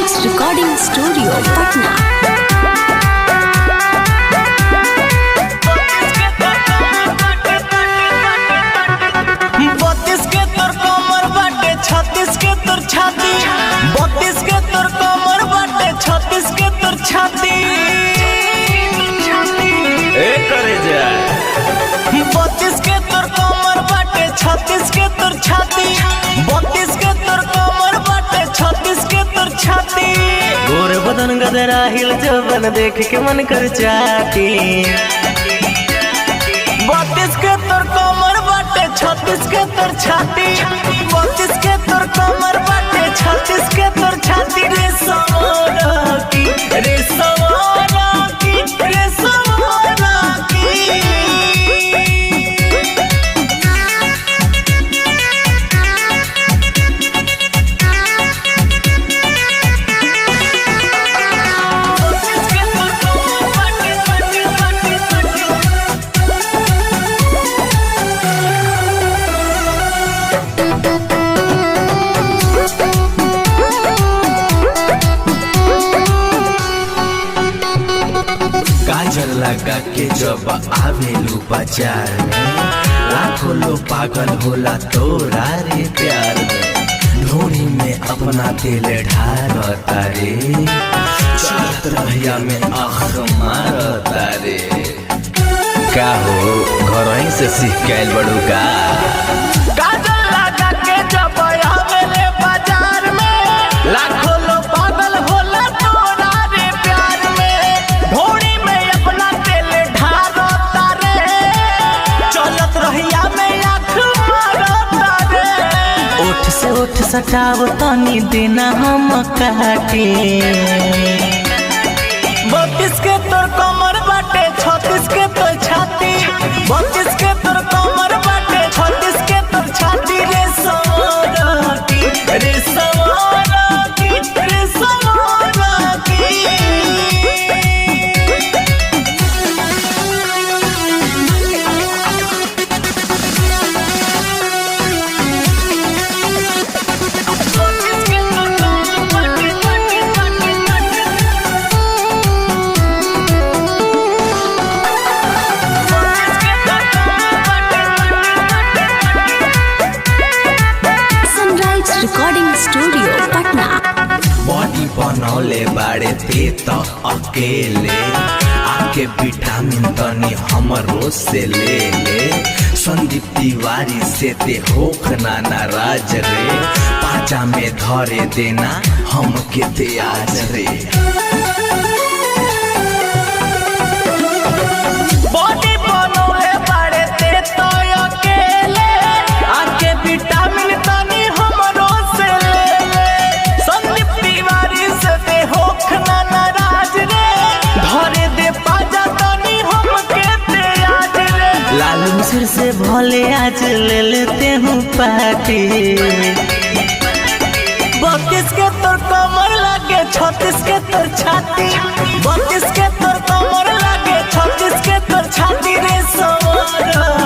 Sunrise recording studio Patna. छत्तीस के तोर छाती, 32 के तोर कमर बाटे, 36 के तोर छाती। ए करे जा 32 के तोर कमर बाटे, 36 के तोर छाती, 32 के तोर कमर बाटे, 36 के तोर छाती। गोर बदन गदरा हिल जवन देख के मन कर चाटी। 32 के तोर कमर बाटे, 36 के तोर छाती, 32 के तोर कमर बाटे, 36 के तोर छाती। रे सवारा की, रे सवारा की, रे सवारा की। काजल लगा के जब आवेलू बाजार में, लाखों लोग पागल होला तोरा रे प्यार में। ढोरी में अपना दिल ढारता रे, चलत रहिया में आँख मारता रे। का हो घर ही से सीख के आइल बड़ू का? काजल लगा के जब आवेले बाजार में, लाखों लोग पागल होला तोरा रे प्यार में। ढोरी में अपना दिल ढारता रे, चलत रहिया में आँख मारता रे। ओठ से ओठ सटाव तनी देना हम काटे। 32 के तोर कमर बाटे, 36 के तोर छाती, 32 के तोर कमर बाटे, 36 के तोर छाती। रे सवारा की, रे सवारा की, रे सवारा की। Sunrise recording studio Patna. Body बनौले बाड़े ते तो अकेले, आके विटामिन तनी हमरो से ले ले। संदीप तिवारी से ते होख ना नाराज रे, पाचा में धरे देना हमके ते आज रे। बॉडी बनौले बाड़े ते तो अकेले, आके विटामिन तनी हमरो से ले ले। संदीप तिवारी से ते होख ना नाराज रे, धरे दे पाजा तनी हमके ते आज रे। लालू सिर से भोले आज ले लेते हूँ पार्टी। 32 के तोर कमर लागे, 36 के तोर छाती, 32 के तोर कमर लागे, 36 के तोर छाती। रे सवारा